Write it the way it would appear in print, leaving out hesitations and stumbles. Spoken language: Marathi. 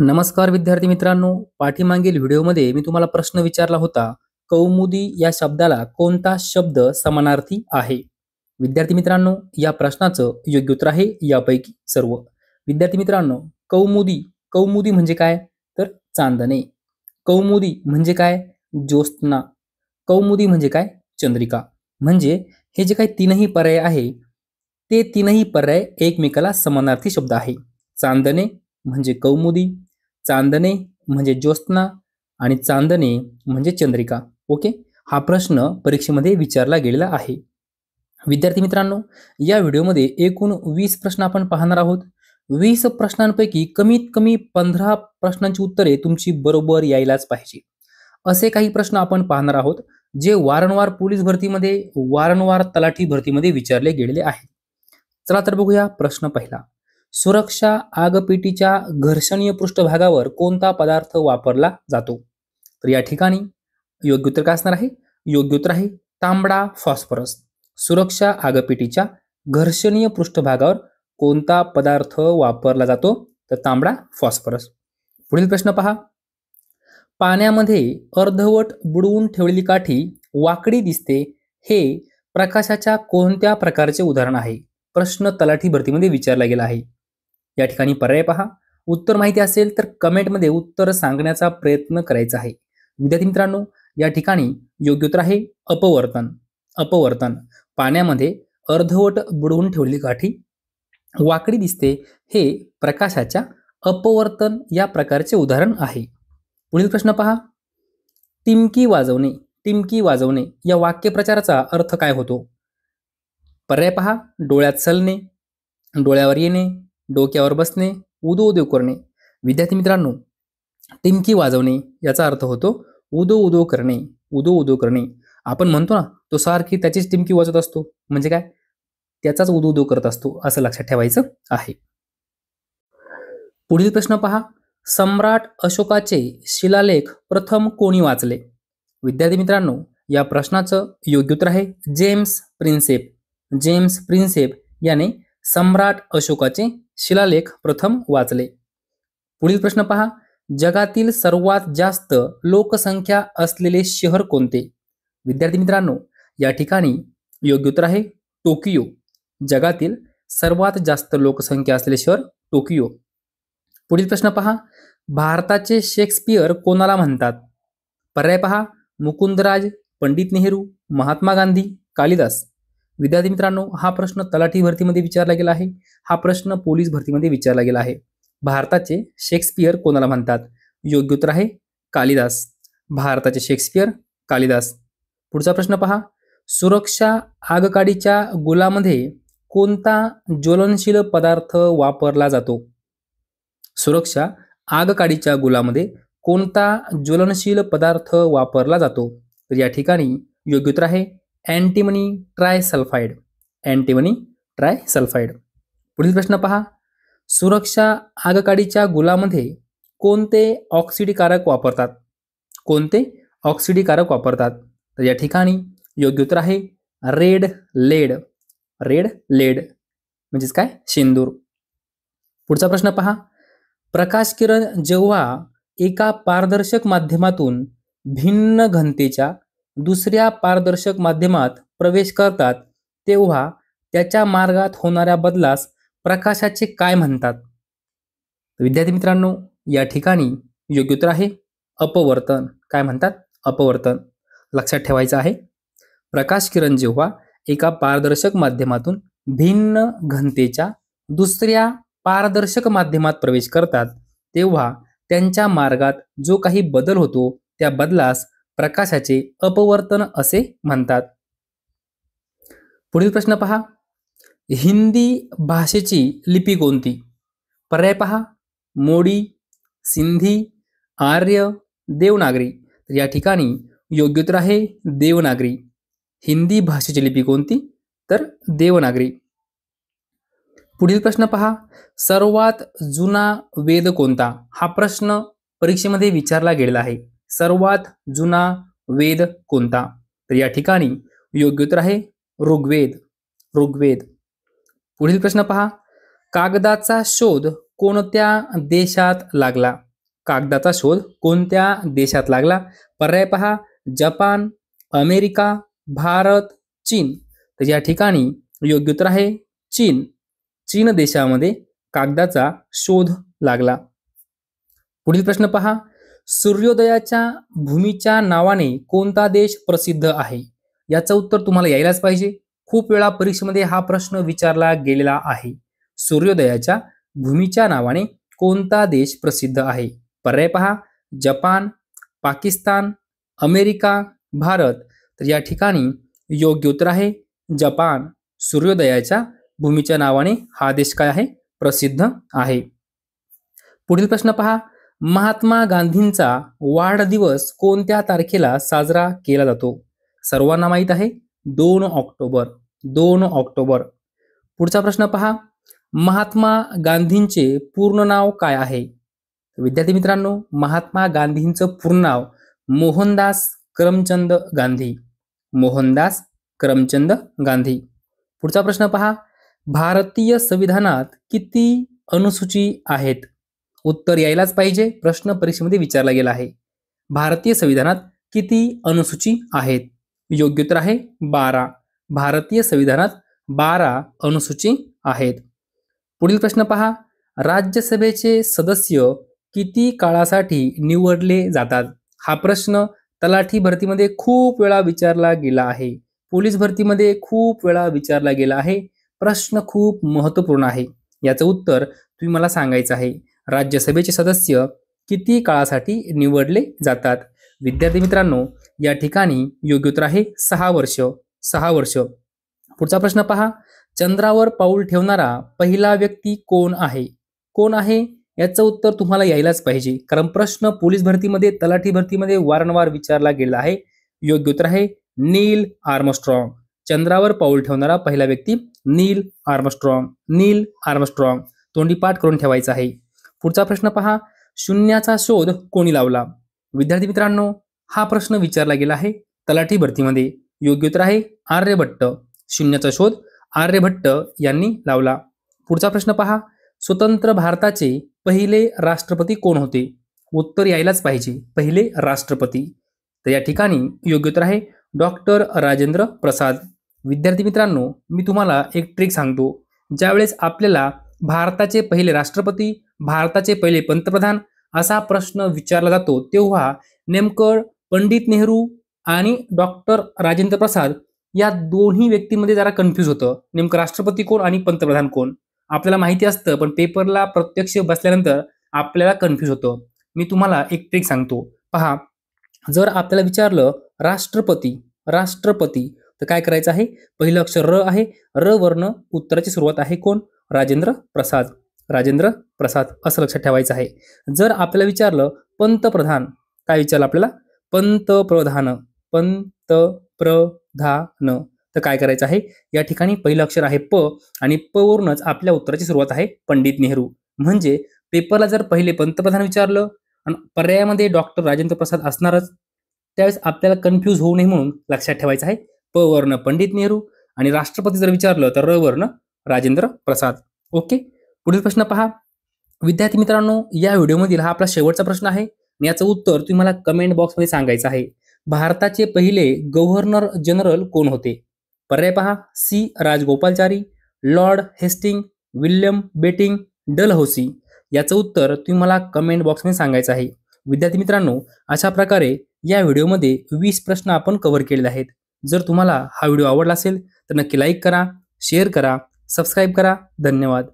नमस्कार विद्यार्थी मित्रांनो, पाठीमागील व्हिडिओमध्ये मी तुम्हाला प्रश्न विचारला होता. कौमुदी या शब्दाला कोणता शब्द समानार्थी आहे? विद्यार्थी मित्रांनो, या प्रश्नाचं योग्य उत्तर आहे यापैकी सर्व. विद्यार्थी मित्रांनो, कौमुदी कौमुदी म्हणजे काय? तर चांदणे. कौमुदी म्हणजे काय? ज्योत्स्ना. कौमुदी म्हणजे काय? चंद्रिका. म्हणजे हे जे काही तीनही पर्याय आहे, ते तीनही पर्याय एकमेकाला समानार्थी शब्द आहे. चांदणे म्हणजे कौमुदी, चांदणे म्हणजे ज्योत्स्ना आणि चांदणे म्हणजे चंद्रिका. ओके, हा प्रश्न परीक्षेमध्ये विचारला गेलेला आहे. विद्यार्थी मित्रांनो, या व्हिडिओमध्ये एकूण 20 प्रश्न आपण पाहणार आहोत. 20 प्रश्नांपैकी कमीत कमी 15 प्रश्नांची उत्तरे तुमची बरोबर यायलाच पाहिजे. असे काही प्रश्न आपण पाहणार आहोत जे वारंवार पोलीस भरतीमध्ये, वारंवार तलाठी भरतीमध्ये विचारले गेलेले आहेत. चला तर बघूया प्रश्न पहिला. सुरक्षा आगपेटीच्या घर्षणीय पृष्ठभागावर कोणता पदार्थ वापरला जातो? तर या ठिकाणी योग्य उत्तर काय असणार आहे? योग्य उत्तर आहे तांबडा फॉस्फरस. सुरक्षा आगपेटीच्या घर्षणीय पृष्ठभागावर कोणता पदार्थ वापरला जातो? तर तांबडा फॉस्फरस. पुढील प्रश्न पहा. पाण्यामध्ये अर्धवट बुडवून ठेवलेली काठी वाकडी दिसते, हे प्रकाशाच्या कोणत्या प्रकारचे उदाहरण आहे? प्रश्न तलाठी भरतीमध्ये विचारला गेला आहे. या ठिकाणी पर्याय पहा. उत्तर माहिती असेल तर कमेंटमध्ये उत्तर सांगण्याचा प्रयत्न करायचा आहे. विद्यार्थी मित्रांनो, या ठिकाणी योग्य उत्तर आहे अपवर्तन. अपवर्तन. पाण्यामध्ये अर्धवट बुडवून ठेवलेली काठी वाकडी दिसते, हे प्रकाशाच्या अपवर्तन या प्रकारचे उदाहरण आहे. पुढील प्रश्न पहा. टिमकी वाजवणे, टिमकी वाजवणे या वाक्यप्रचाराचा अर्थ काय होतो? पर्याय पहा. डोळ्यात चलणे, डोळ्यावर येणे, डोक्यावर बसणे, उदो उदो करणे. विद्यार्थी मित्रांनो, टिमकी वाजवणे याचा अर्थ होतो उदो उदो करणे, उदो उदो करणे. आपण म्हणतो ना, तो सारखी त्याचीच टिमकी वाजवत असतो, म्हणजे काय? त्याचाच उदो उदो करत असतो, असं लक्षात ठेवायचं आहे. पुढील प्रश्न पहा. सम्राट अशोकाचे शिलालेख प्रथम कोणी वाचले? विद्यार्थी मित्रांनो, या प्रश्नाचं योग्य उत्तर आहे जेम्स प्रिन्सेप. जेम्स प्रिन्सेप याने सम्राट अशोकाचे शिलालेख प्रथम वाचले. पुढील प्रश्न पहा. जगातील सर्वात जास्त लोकसंख्या असलेले शहर कोणते? विद्यार्थी मित्रांनो, या ठिकाणी योग्य उत्तर आहे टोकियो. जगातील सर्वात जास्त लोकसंख्या असलेले शहर टोकियो. पुढील प्रश्न पहा. भारताचे शेक्सपियर कोणाला म्हणतात? पर्याय पहा. मुकुंदराज, पंडित नेहरू, महात्मा गांधी, कालिदास. विद्यार्थी मित्रांनो, हा प्रश्न तलाठी भरतीमध्ये विचारला गेला आहे. हा प्रश्न पोलीस भरतीमध्ये विचारला गेला आहे. भारताचे शेक्सपियर कोणाला म्हणतात? योग्य उत्तर आहे कालिदास. भारताचे शेक्सपियर कालिदास. पुढचा प्रश्न पहा. सुरक्षा आगकाडीच्या गुलामध्ये कोणता ज्वलनशील पदार्थ वापरला जातो? सुरक्षा आगकाडीच्या गुलामध्ये कोणता ज्वलनशील पदार्थ वापरला जातो? तर या ठिकाणी योग्य उत्तर आहे अँटिमनी ट्रायसल्फाइड. अँटिमनी ट्रायसल्फाइड. पुढील प्रश्न पहा. सुरक्षा आगकाडीच्या गुलामध्ये कोणते ऑक्सिडीकारक वापरतात? कोणते ऑक्सिडीकारक वापरतात? तर या ठिकाणी योग्य उत्तर आहे रेड लेड. रेड लेड म्हणजेच काय? शेंदूर. पुढचा प्रश्न पहा. प्रकाश किरण जेव्हा एका पारदर्शक माध्यमातून भिन्न घनतेच्या दुसऱ्या पारदर्शक माध्यमात प्रवेश करतात, तेव्हा त्याच्या मार्गात होणाऱ्या बदलास प्रकाशाचे काय म्हणतात? विद्यार्थी मित्रांनो, या ठिकाणी योग्य उत्तर आहे अपवर्तन. काय म्हणतात? अपवर्तन. लक्षात ठेवायचं आहे. प्रकाश किरण जेव्हा एका पारदर्शक माध्यमातून भिन्न घनतेच्या दुसऱ्या पारदर्शक माध्यमात प्रवेश करतात, तेव्हा त्यांच्या मार्गात जो काही बदल होतो, त्या बदलास प्रकाशाचे अपवर्तन असे म्हणतात. पुढील प्रश्न पहा. हिंदी भाषेची लिपी कोणती? पर्याय पहा. मोडी, सिंधी, आर्य, देवनागरी. तर या ठिकाणी योग्य उत्तर आहे देवनागरी. हिंदी भाषेची लिपी कोणती? तर देवनागरी. पुढील प्रश्न पहा. सर्वात जुना वेद कोणता? हा प्रश्न परीक्षेमध्ये विचारला गेलेला आहे. सर्वात जुना वेद कोणता? तर या ठिकाणी योग्य उत्तर आहे ऋग्वेद. ऋग्वेद. पुढील प्रश्न पहा. कागदाचा शोध कोणत्या देशात लागला? कागदाचा शोध कोणत्या देशात लागला? पर्याय पहा, जपान, अमेरिका, भारत, चीन. तर या ठिकाणी योग्य उत्तर आहे चीन. चीन देशामध्ये कागदाचा शोध लागला. पुढील प्रश्न पहा, सूर्योदयाच्या भूमीच्या नावाने कोणता देश प्रसिद्ध आहे? याचं उत्तर तुम्हाला यायलाच पाहिजे. खूप वेळा परीक्षेमध्ये हा प्रश्न विचारला गेलेला आहे. सूर्योदयाच्या भूमीच्या नावाने कोणता देश प्रसिद्ध आहे? पर्याय पहा, जपान, पाकिस्तान, अमेरिका, भारत. तर या ठिकाणी योग्य उत्तर आहे जपान. सूर्योदयाच्या भूमीच्या नावाने हा देश काय आहे? प्रसिद्ध आहे. पुढील प्रश्न पहा, महात्मा गांधींचा वाढदिवस कोणत्या तारखेला साजरा केला जातो? सर्वांना माहित आहे 2 ऑक्टोबर. 2 ऑक्टोबर. पुढचा प्रश्न पहा, महात्मा गांधींचे पूर्ण नाव काय आहे? विद्यार्थी मित्रांनो, महात्मा गांधींचं पूर्ण नाव मोहनदास करमचंद गांधी. मोहनदास करमचंद गांधी. पुढचा प्रश्न पहा, भारतीय संविधानात किती अनुसूची आहेत? उत्तर यायलाच पाहिजे. प्रश्न परीक्षेमध्ये विचारला गेला आहे. भारतीय संविधानात किती अनुसूची आहेत? योग्य उत्तर आहे 12. भारतीय संविधानात 12 अनुसूची आहेत. पुढील प्रश्न पहा, राज्यसभेचे सदस्य किती काळासाठी निवडले जातात? हा प्रश्न तलाठी भरतीमध्ये खूप वेळा विचारला गेला आहे. पोलीस भरतीमध्ये खूप वेळा विचारला गेला आहे. प्रश्न खूप महत्त्वपूर्ण आहे. याचं उत्तर तुम्ही मला सांगायचं आहे. राज्यसभेचे सदस्य किती काळासाठी निवडले जातात? विद्यार्थी मित्रांनो, या ठिकाणी योग्य उत्तर आहे 6 वर्ष. 6 वर्ष. पुढचा प्रश्न पहा, चंद्रावर पाऊल ठेवणारा पहिला व्यक्ती कोण आहे? कोण आहे याचं उत्तर तुम्हाला यायलाच पाहिजे, कारण प्रश्न पोलीस भरतीमध्ये, तलाठी भरतीमध्ये वारंवार विचारला गेला आहे. योग्य उत्तर आहे नील आर्मस्ट्रॉंग. चंद्रावर पाऊल ठेवणारा पहिला व्यक्ती नील आर्मस्ट्रॉंग. नील आर्मस्ट्रॉंग. तोंडी पाठ करून ठेवायचा आहे. पुढचा प्रश्न पहा, शून्याचा शोध कोणी लावला? विद्यार्थी मित्रांनो, हा प्रश्न विचारला गेला आहे तलाठी भरतीमध्ये. योग्य उत्तर आहे आर्यभट्ट. शून्याचा शोध आर्यभट्ट यांनी लावला. पुढचा प्रश्न पहा, स्वतंत्र भारताचे पहिले राष्ट्रपती कोण होते? उत्तर यायलाच पाहिजे, पहिले राष्ट्रपती. तर या ठिकाणी योग्य उत्तर आहे डॉक्टर राजेंद्र प्रसाद. विद्यार्थी मित्रांनो, मी तुम्हाला एक ट्रिक सांगतो. ज्यावेळेस आपल्याला भारताचे पहिले राष्ट्रपती, भारताचे पहिले पंतप्रधान असा प्रश्न विचारला जातो, तेव्हा नेमकं पंडित नेहरू आणि डॉक्टर राजेंद्र प्रसाद या दोन्ही व्यक्तींमध्ये जरा कन्फ्यूज होतं. नेमकं राष्ट्रपती कोण आणि पंतप्रधान कोण आपल्याला माहिती असतं, पण पेपरला प्रत्यक्ष बसल्यानंतर आपल्याला कन्फ्यूज होतं. मी तुम्हाला एक ट्रिक सांगतो. पहा, जर आपल्याला विचारलं राष्ट्रपती, राष्ट्रपती, तर काय करायचं आहे? पहिलं अक्षर र आहे. र वर्ण उत्तराची सुरुवात आहे कोण? राजेंद्र प्रसाद. राजेंद्र प्रसाद असं लक्षात ठेवायचं आहे. जर आपल्याला विचारलं पंतप्रधान, काय विचारलं आपल्याला? पंतप्रधान. पंतप्रधान. तर काय करायचं आहे? या ठिकाणी पहिलं अक्षर आहे प आणि प वरूनच आपल्या उत्तराची सुरुवात आहे पंडित नेहरू. म्हणजे पेपरला जर पहिले पंतप्रधान विचारलं आणि पर्यायामध्ये डॉक्टर राजेंद्र प्रसाद असणारच, त्यावेळेस आपल्याला कन्फ्यूज होऊ नये म्हणून लक्षात ठेवायचं आहे प वर्ण पंडित नेहरू आणि राष्ट्रपती जर विचारलं तर र वर्ण राजेंद्र प्रसाद. ओके. पुढील प्रश्न पहा. विद्यार्थी मित्रांनो, या व्हिडिओमधील हा आपला शेवटचा प्रश्न आहे. याचं उत्तर तुम्ही मला कमेंट बॉक्समध्ये सांगायचं आहे. भारताचे पहिले गव्हर्नर जनरल कोण होते? पर्याय पहा, C Rajagopalachari, Lord Hasting, William Bentinck, Dalhousie. याचं उत्तर तुम्ही मला कमेंट बॉक्समध्ये सांगायचं आहे. विद्यार्थी मित्रांनो, अशा प्रकारे या व्हिडिओमध्ये 20 प्रश्न आपण कव्हर केलेले आहेत. जर तुम्हाला हा व्हिडिओ आवडला असेल तर नक्की लाईक करा, शेअर करा, सबस्क्राईब करा. धन्यवाद.